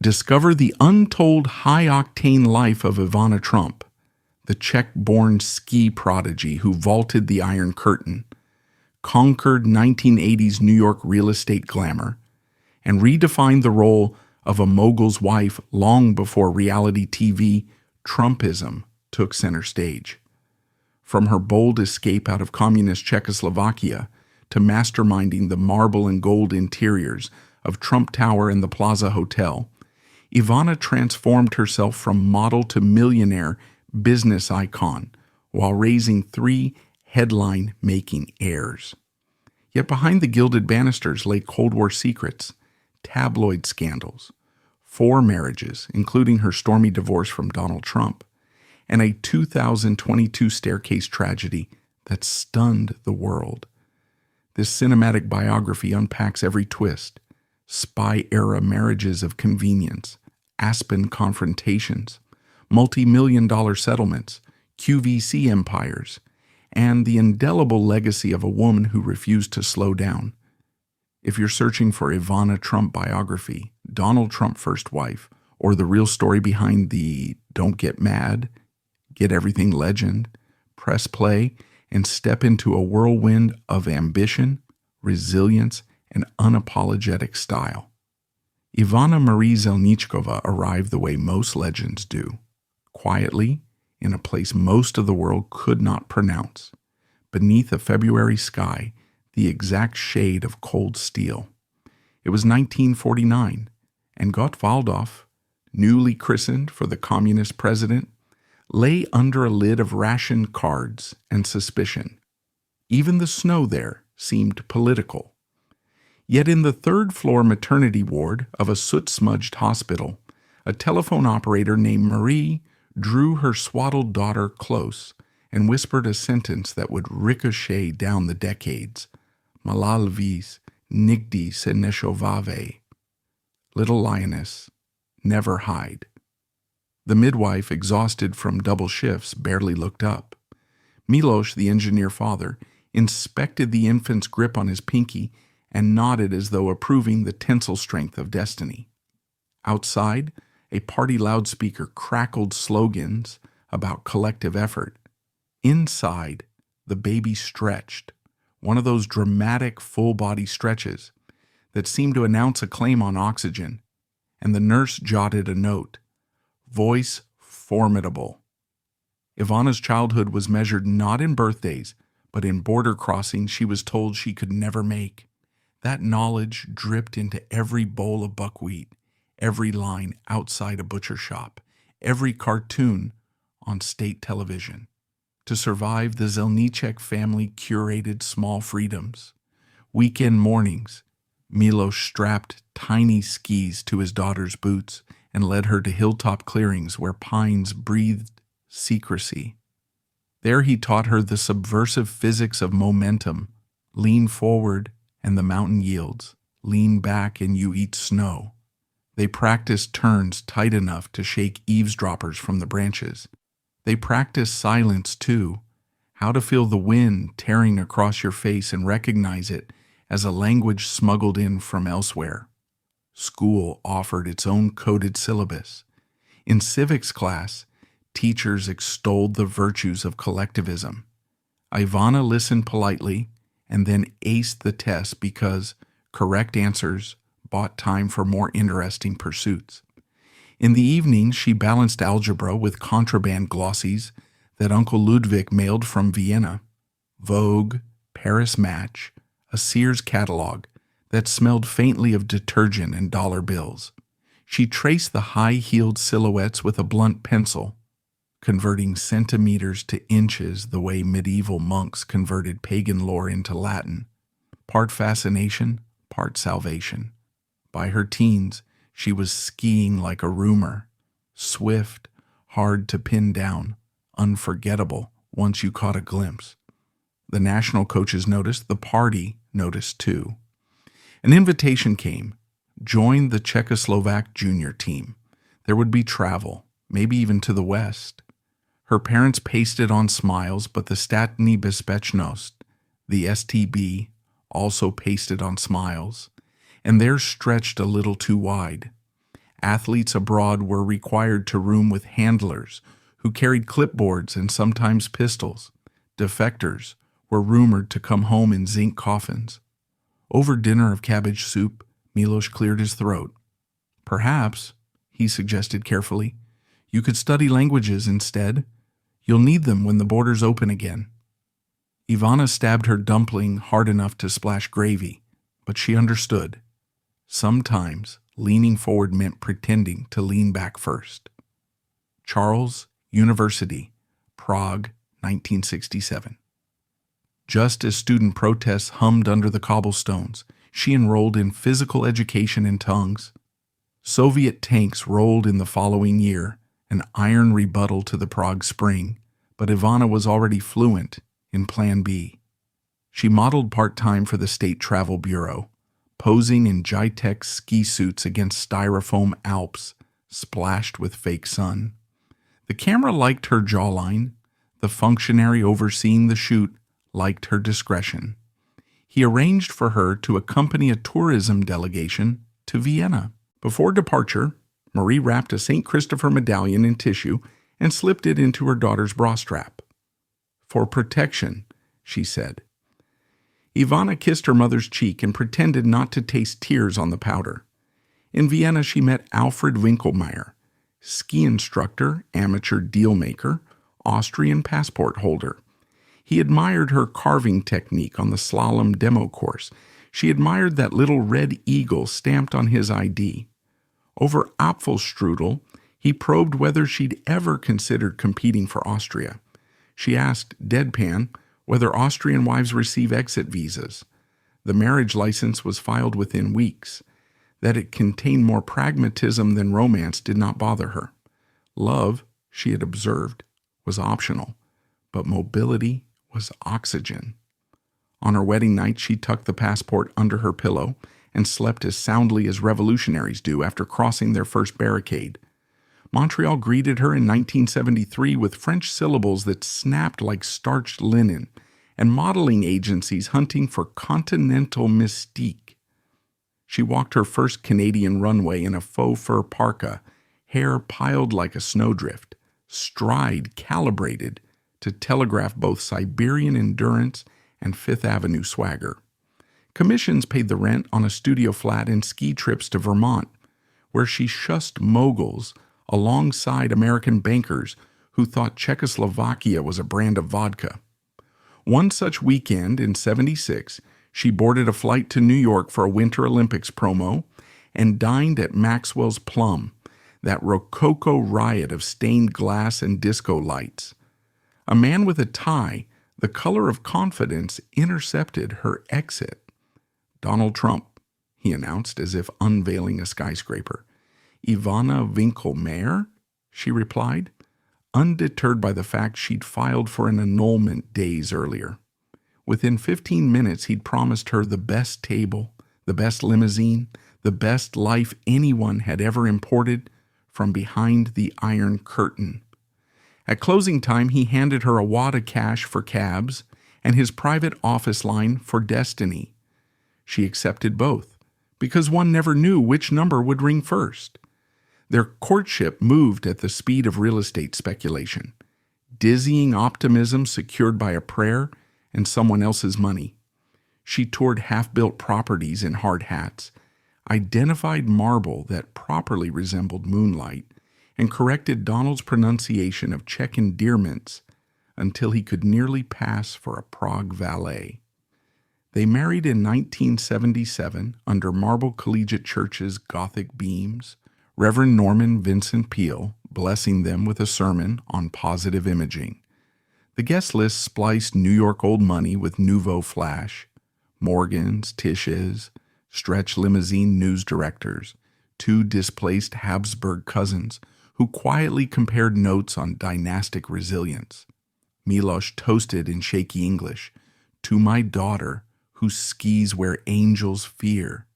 Discover the untold high-octane life of Ivana Trump, the Czech-born ski prodigy who vaulted the Iron Curtain, conquered 1980s New York real estate glamour, and redefined the role of a mogul's wife long before reality TV Trumpism took center stage. From her bold escape out of Communist Czechoslovakia to masterminding the marble and gold interiors of Trump Tower and the Plaza Hotel, Ivana transformed herself from model to millionaire business icon while raising 3 headline-making heirs. Yet behind the gilded banisters lay Cold War secrets, tabloid scandals, 4 marriages, including her stormy divorce from Donald Trump, and a 2022 staircase tragedy that stunned the world. This cinematic biography unpacks every twist: spy-era marriages of convenience, Aspen confrontations, multimillion-dollar settlements, QVC empires, and the indelible legacy of a woman who refused to slow down. If you're searching for Ivana Trump biography, Donald Trump first wife, or the real story behind the Don't Get Mad, Get Everything legend, press play and step into a whirlwind of ambition, resilience, and unapologetic style. Ivana Marie Zelničková arrived the way most legends do, quietly, in a place most of the world could not pronounce, beneath a February sky, the exact shade of cold steel. It was 1949, and Gott Waldorf, newly christened for the communist president, lay under a lid of ration cards and suspicion. Even the snow there seemed political. Yet in the 3rd-floor maternity ward of a soot-smudged hospital, a telephone operator named Marie drew her swaddled daughter close and whispered a sentence that would ricochet down the decades. Malalvis nigdy se neshovave. Little lioness, never hide. The midwife, exhausted from double shifts, barely looked up. Milos, the engineer father, inspected the infant's grip on his pinky and nodded as though approving the tensile strength of destiny. Outside, a party loudspeaker crackled slogans about collective effort. Inside, the baby stretched, one of those dramatic full-body stretches that seemed to announce a claim on oxygen, and the nurse jotted a note: voice formidable. Ivana's childhood was measured not in birthdays, but in border crossings she was told she could never make. That knowledge dripped into every bowl of buckwheat, every line outside a butcher shop, every cartoon on state television. To survive, the Zelniček family curated small freedoms. Weekend mornings, Milos strapped tiny skis to his daughter's boots and led her to hilltop clearings where pines breathed secrecy. There he taught her the subversive physics of momentum. Lean forward and the mountain yields. Lean back and you eat snow. They practiced turns tight enough to shake eavesdroppers from the branches. They practiced silence too, how to feel the wind tearing across your face and recognize it as a language smuggled in from elsewhere. School offered its own coded syllabus. In civics class, teachers extolled the virtues of collectivism. Ivana listened politely and then aced the test because correct answers bought time for more interesting pursuits. In the evening, she balanced algebra with contraband glossies that Uncle Ludwig mailed from Vienna, Vogue, Paris Match, a Sears catalog that smelled faintly of detergent and dollar bills. She traced the high-heeled silhouettes with a blunt pencil, converting centimeters to inches the way medieval monks converted pagan lore into Latin, part fascination, part salvation. By her teens, she was skiing like a rumor, swift, hard to pin down, unforgettable once you caught a glimpse. The national coaches noticed, the party noticed too. An invitation came. Join the Czechoslovak junior team. There would be travel, maybe even to the West. Her parents pasted on smiles, but the Statní bezpečnost, the STB, also pasted on smiles, and theirs stretched a little too wide. Athletes abroad were required to room with handlers who carried clipboards and sometimes pistols. Defectors were rumored to come home in zinc coffins. Over dinner of cabbage soup, Miloš cleared his throat. Perhaps, he suggested carefully, you could study languages instead. You'll need them when the borders open again. Ivana stabbed her dumpling hard enough to splash gravy, but she understood. Sometimes leaning forward meant pretending to lean back first. Charles University, Prague, 1967. Just as student protests hummed under the cobblestones, she enrolled in physical education and tongues. Soviet tanks rolled in the following year, an iron rebuttal to the Prague Spring, but Ivana was already fluent in Plan B. She modeled part-time for the State Travel Bureau, posing in Jitex ski suits against styrofoam Alps splashed with fake sun. The camera liked her jawline. The functionary overseeing the shoot liked her discretion. He arranged for her to accompany a tourism delegation to Vienna. Before departure, Marie wrapped a St. Christopher medallion in tissue and slipped it into her daughter's bra strap. "For protection," she said. Ivana kissed her mother's cheek and pretended not to taste tears on the powder. In Vienna, she met Alfred Winkelmeyer, ski instructor, amateur dealmaker, Austrian passport holder. He admired her carving technique on the slalom demo course. She admired that little red eagle stamped on his ID. Over Apfelstrudel, he probed whether she'd ever considered competing for Austria. She asked, deadpan, whether Austrian wives receive exit visas. The marriage license was filed within weeks. That it contained more pragmatism than romance did not bother her. Love, she had observed, was optional, but mobility was oxygen. On her wedding night, she tucked the passport under her pillow and slept as soundly as revolutionaries do after crossing their first barricade. Montreal greeted her in 1973 with French syllables that snapped like starched linen and modeling agencies hunting for continental mystique. She walked her first Canadian runway in a faux fur parka, hair piled like a snowdrift, stride calibrated to telegraph both Siberian endurance and Fifth Avenue swagger. Commissions paid the rent on a studio flat and ski trips to Vermont, where she shussed moguls alongside American bankers who thought Czechoslovakia was a brand of vodka. One such weekend in '76, she boarded a flight to New York for a Winter Olympics promo and dined at Maxwell's Plum, that rococo riot of stained glass and disco lights. A man with a tie, the color of confidence, intercepted her exit. "Donald Trump," he announced as if unveiling a skyscraper. "Ivana Winkelmeyer?" she replied, undeterred by the fact she'd filed for an annulment days earlier. Within 15 minutes, he'd promised her the best table, the best limousine, the best life anyone had ever imported from behind the Iron Curtain. At closing time, he handed her a wad of cash for cabs and his private office line for destiny. She accepted both, because one never knew which number would ring first. Their courtship moved at the speed of real estate speculation, dizzying optimism secured by a prayer and someone else's money. She toured half-built properties in hard hats, identified marble that properly resembled moonlight, and corrected Donald's pronunciation of Czech endearments until he could nearly pass for a Prague valet. They married in 1977 under Marble Collegiate Church's Gothic beams, Reverend Norman Vincent Peale blessing them with a sermon on positive imaging. The guest list spliced New York old money with nouveau flash, Morgans, Tisches, stretch limousine news directors, two displaced Habsburg cousins who quietly compared notes on dynastic resilience. Miloš toasted in shaky English, "To my daughter, who skis where angels fear."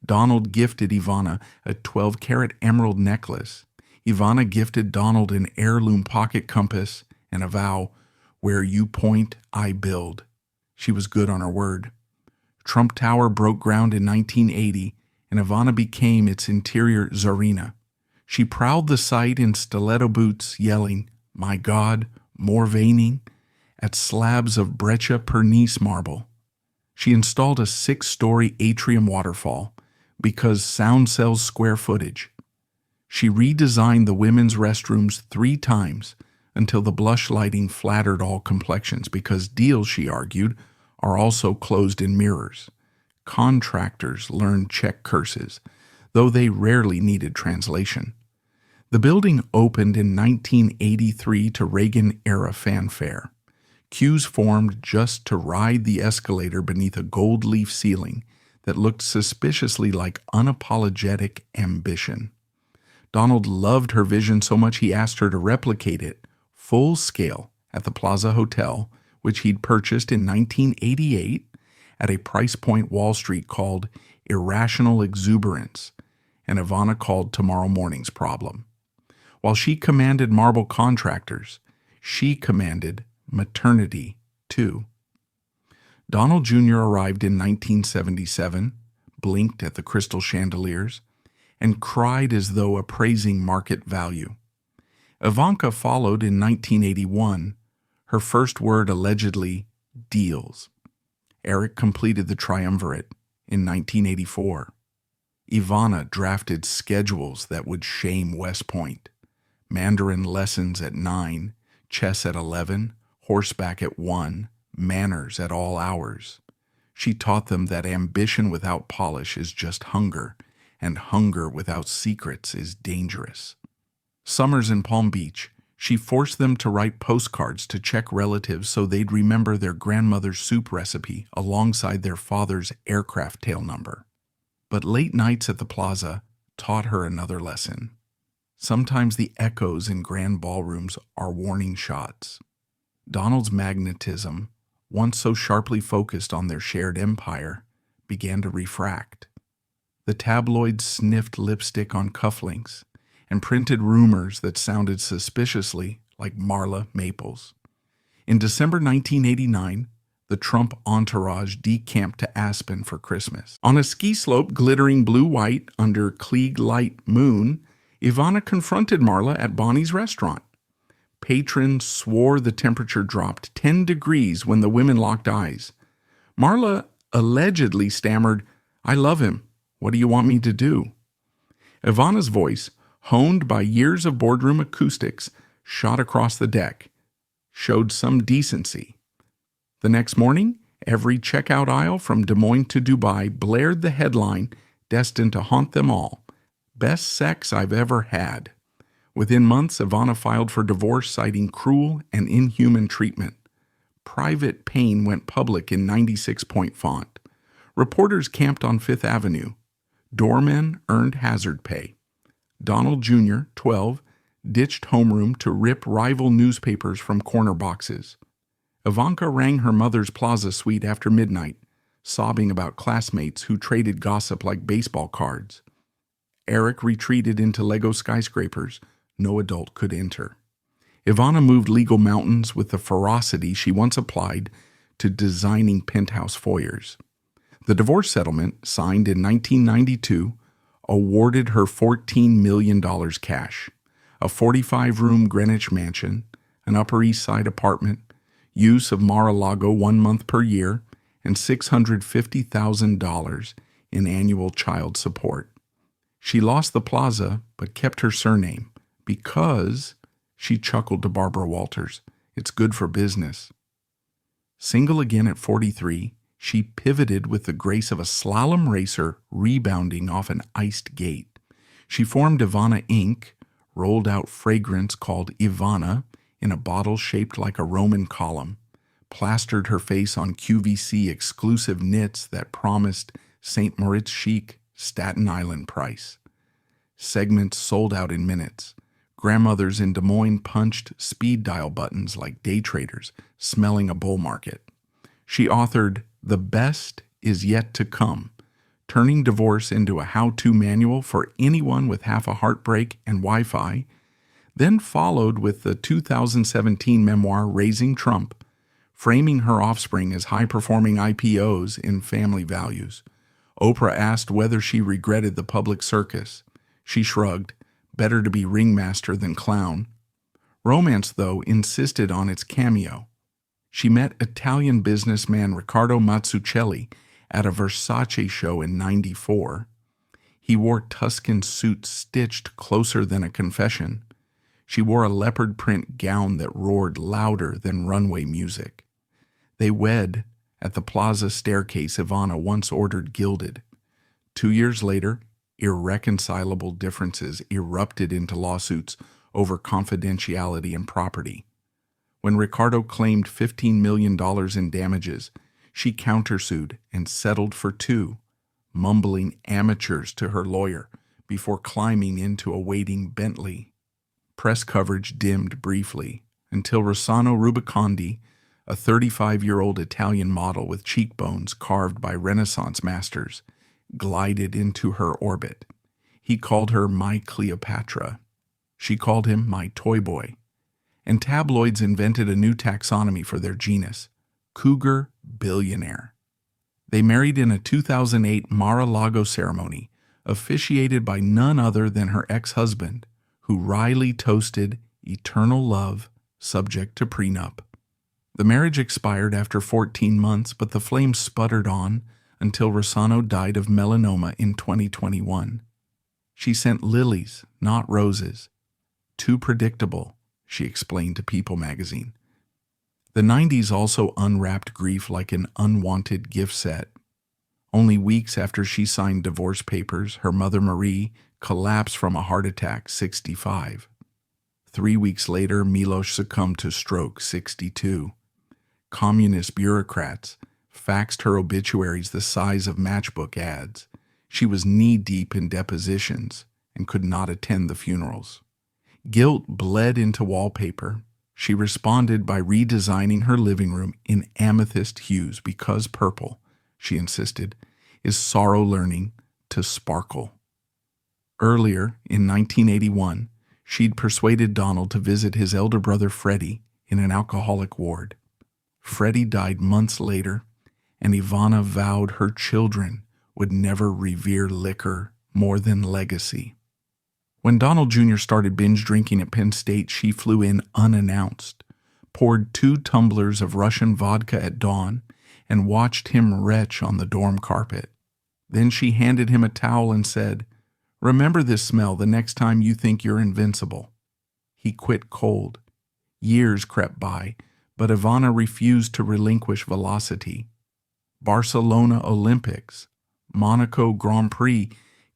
Donald gifted Ivana a 12-carat emerald necklace. Ivana gifted Donald an heirloom pocket compass and a vow, "Where you point, I build." She was good on her word. Trump Tower broke ground in 1980, and Ivana became its interior czarina. She prowled the site in stiletto boots, yelling, "My God, more veining," at slabs of breccia pernice marble. She installed a 6-story atrium waterfall because sound sells square footage. She redesigned the women's restrooms 3 times until the blush lighting flattered all complexions because deals, she argued, are also closed in mirrors. Contractors learned Czech curses, though they rarely needed translation. The building opened in 1983 to Reagan-era fanfare. Queues formed just to ride the escalator beneath a gold leaf ceiling that looked suspiciously like unapologetic ambition. Donald loved her vision so much he asked her to replicate it full scale at the Plaza Hotel, which he'd purchased in 1988 at a price point Wall Street called irrational exuberance, and Ivana called tomorrow morning's problem. While she commanded marble contractors, she commanded maternity too. Donald Jr. arrived in 1977, blinked at the crystal chandeliers, and cried as though appraising market value. Ivanka followed in 1981, her first word allegedly deals. Eric completed the triumvirate in 1984. Ivana drafted schedules that would shame West Point. Mandarin lessons at 9, chess at 11, horseback at 1, manners at all hours. She taught them that ambition without polish is just hunger, and hunger without secrets is dangerous. Summers in Palm Beach, she forced them to write postcards to Czech relatives so they'd remember their grandmother's soup recipe alongside their father's aircraft tail number. But late nights at the plaza taught her another lesson. Sometimes the echoes in grand ballrooms are warning shots. Donald's magnetism, once so sharply focused on their shared empire, began to refract. The tabloids sniffed lipstick on cufflinks and printed rumors that sounded suspiciously like Marla Maples. In December 1989, the Trump entourage decamped to Aspen for Christmas. On a ski slope glittering blue-white under Klieg light moon, Ivana confronted Marla at Bonnie's restaurant. Patrons swore the temperature dropped 10 degrees when the women locked eyes. Marla allegedly stammered, "I love him. What do you want me to do?" Ivana's voice, honed by years of boardroom acoustics, shot across the deck, showed some decency. The next morning, every checkout aisle from Des Moines to Dubai blared the headline destined to haunt them all, "Best sex I've ever had." Within months, Ivana filed for divorce, citing cruel and inhuman treatment. Private pain went public in 96-point font. Reporters camped on Fifth Avenue. Doormen earned hazard pay. Donald Jr., 12, ditched homeroom to rip rival newspapers from corner boxes. Ivanka rang her mother's plaza suite after midnight, sobbing about classmates who traded gossip like baseball cards. Eric retreated into Lego skyscrapers no adult could enter. Ivana moved legal mountains with the ferocity she once applied to designing penthouse foyers. The divorce settlement, signed in 1992, awarded her $14 million cash, a 45-room Greenwich mansion, an Upper East Side apartment, use of Mar-a-Lago 1 month per year, and $650,000 in annual child support. She lost the plaza but kept her surname because, she chuckled to Barbara Walters, it's good for business. Single again at 43, she pivoted with the grace of a slalom racer rebounding off an iced gate. She formed Ivana Inc., rolled out fragrance called Ivana in a bottle shaped like a Roman column, plastered her face on QVC exclusive knits that promised St. Moritz chic, Staten Island price. Segments sold out in minutes. Grandmothers in Des Moines punched speed dial buttons like day traders, smelling a bull market. She authored The Best Is Yet to Come, turning divorce into a how-to manual for anyone with half a heartbreak and Wi-Fi, then followed with the 2017 memoir Raising Trump, framing her offspring as high-performing IPOs in family values. Oprah asked whether she regretted the public circus. She shrugged, Better to be ringmaster than clown. Romance, though, insisted on its cameo. She met Italian businessman Riccardo Mazzucchelli at a Versace show in '94. He wore Tuscan suits stitched closer than a confession. She wore a leopard print gown that roared louder than runway music. They wed at the Plaza staircase Ivana once ordered gilded. 2 years later, irreconcilable differences erupted into lawsuits over confidentiality and property. When Riccardo claimed $15 million in damages, she countersued and settled for $2 million, mumbling amateurs to her lawyer before climbing into a waiting Bentley. Press coverage dimmed briefly until Rossano Rubicondi, a 35-year-old Italian model with cheekbones carved by Renaissance masters, glided into her orbit. He called her "my Cleopatra." She called him "my toy boy." And tabloids invented a new taxonomy for their genus, cougar billionaire. They married in a 2008 Mar-a-Lago ceremony, officiated by none other than her ex-husband, who wryly toasted eternal love subject to prenup. The marriage expired after 14 months, but the flame sputtered on until Rossano died of melanoma in 2021. She sent lilies, not roses. Too predictable, she explained to People magazine. The 90s also unwrapped grief like an unwanted gift set. Only weeks after she signed divorce papers, her mother Marie collapsed from a heart attack, 65. 3 weeks later, Miloš succumbed to stroke, 62. Communist bureaucrats faxed her obituaries the size of matchbook ads. She was knee-deep in depositions and could not attend the funerals. Guilt bled into wallpaper. She responded by redesigning her living room in amethyst hues because purple, she insisted, is sorrow learning to sparkle. Earlier, in 1981, she'd persuaded Donald to visit his elder brother Freddie in an alcoholic ward. Freddie died months later, and Ivana vowed her children would never revere liquor more than legacy. When Donald Jr. started binge drinking at Penn State, she flew in unannounced, poured 2 tumblers of Russian vodka at dawn, and watched him retch on the dorm carpet. Then she handed him a towel and said, "Remember this smell the next time you think you're invincible." He quit cold. Years crept by, but Ivana refused to relinquish velocity. Barcelona Olympics, Monaco Grand Prix,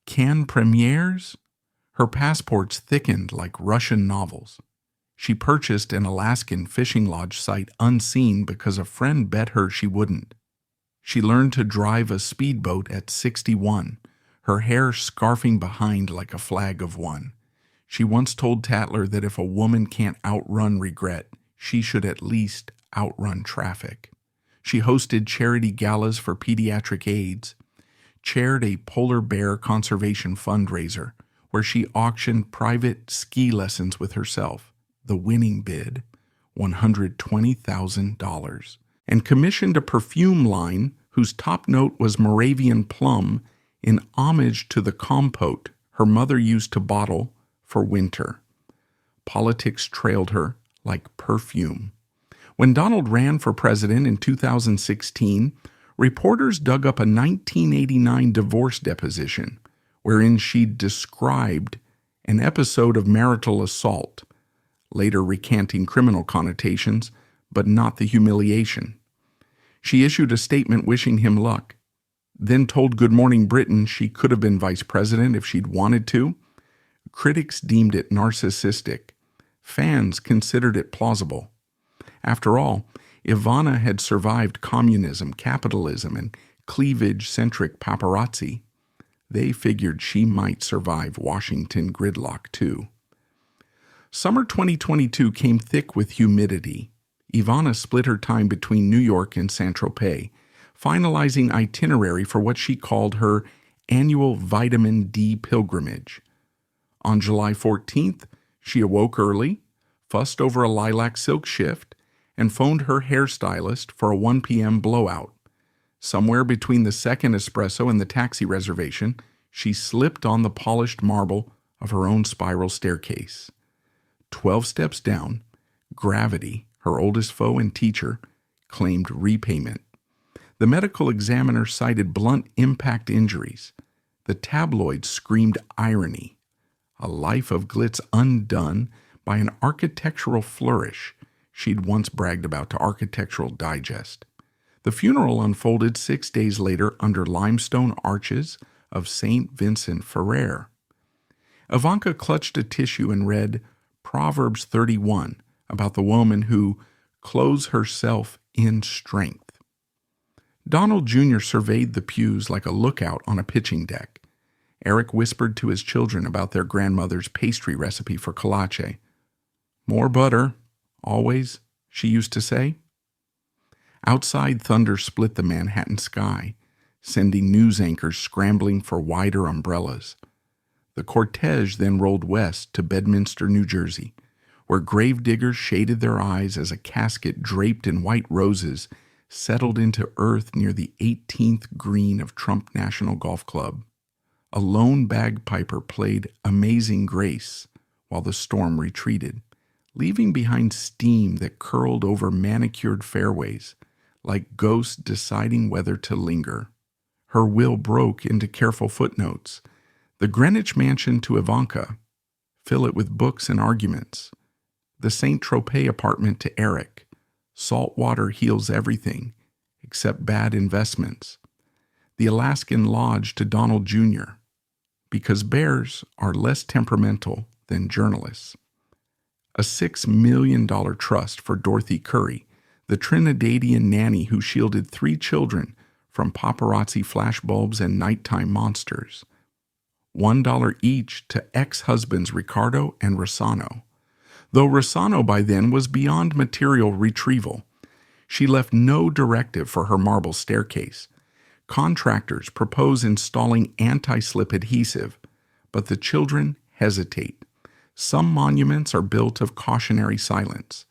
Cannes premieres? Her passports thickened like Russian novels. She purchased an Alaskan fishing lodge site unseen because a friend bet her she wouldn't. She learned to drive a speedboat at 61, her hair scarfing behind like a flag of one. She once told Tatler that if a woman can't outrun regret, she should at least outrun traffic. She hosted charity galas for pediatric AIDS, chaired a polar bear conservation fundraiser where she auctioned private ski lessons with herself, the winning bid, $120,000, and commissioned a perfume line whose top note was Moravian plum in homage to the compote her mother used to bottle for winter. Politics trailed her like perfume. When Donald ran for president in 2016, reporters dug up a 1989 divorce deposition wherein she described an episode of marital assault, later recanting criminal connotations, but not the humiliation. She issued a statement wishing him luck, then told Good Morning Britain she could have been vice president if she'd wanted to. Critics deemed it narcissistic. Fans considered it plausible. After all, Ivana had survived communism, capitalism, and cleavage-centric paparazzi. They figured she might survive Washington gridlock too. Summer 2022 came thick with humidity. Ivana split her time between New York and Saint-Tropez, finalizing itinerary for what she called her annual vitamin D pilgrimage. On July 14th, she awoke early, fussed over a lilac silk shift, and phoned her hairstylist for a 1 p.m. blowout. Somewhere between the second espresso and the taxi reservation, she slipped on the polished marble of her own spiral staircase. 12 steps down, gravity, her oldest foe and teacher, claimed repayment. The medical examiner cited blunt impact injuries. The tabloid screamed irony. A life of glitz undone by an architectural flourish she'd once bragged about to Architectural Digest. The funeral unfolded 6 days later under limestone arches of St. Vincent Ferrer. Ivanka clutched a tissue and read Proverbs 31 about the woman who clothes herself in strength. Donald Jr. surveyed the pews like a lookout on a pitching deck. Eric whispered to his children about their grandmother's pastry recipe for kolache. More butter, always, she used to say. Outside, thunder split the Manhattan sky, sending news anchors scrambling for wider umbrellas. The cortege then rolled west to Bedminster, New Jersey, where gravediggers shaded their eyes as a casket draped in white roses settled into earth near the 18th green of Trump National Golf Club. A lone bagpiper played Amazing Grace while the storm retreated, leaving behind steam that curled over manicured fairways, like ghosts deciding whether to linger. Her will broke into careful footnotes. The Greenwich mansion to Ivanka, fill it with books and arguments. The St. Tropez apartment to Eric, salt water heals everything except bad investments. The Alaskan lodge to Donald Jr., because bears are less temperamental than journalists. A $6 million trust for Dorothy Curry, the Trinidadian nanny who shielded 3 children from paparazzi flashbulbs and nighttime monsters. $1 each to ex-husbands Ricardo and Rossano. Though Rossano by then was beyond material retrieval, she left no directive for her marble staircase. Contractors propose installing anti-slip adhesive, but the children hesitate. Some monuments are built of cautionary silence.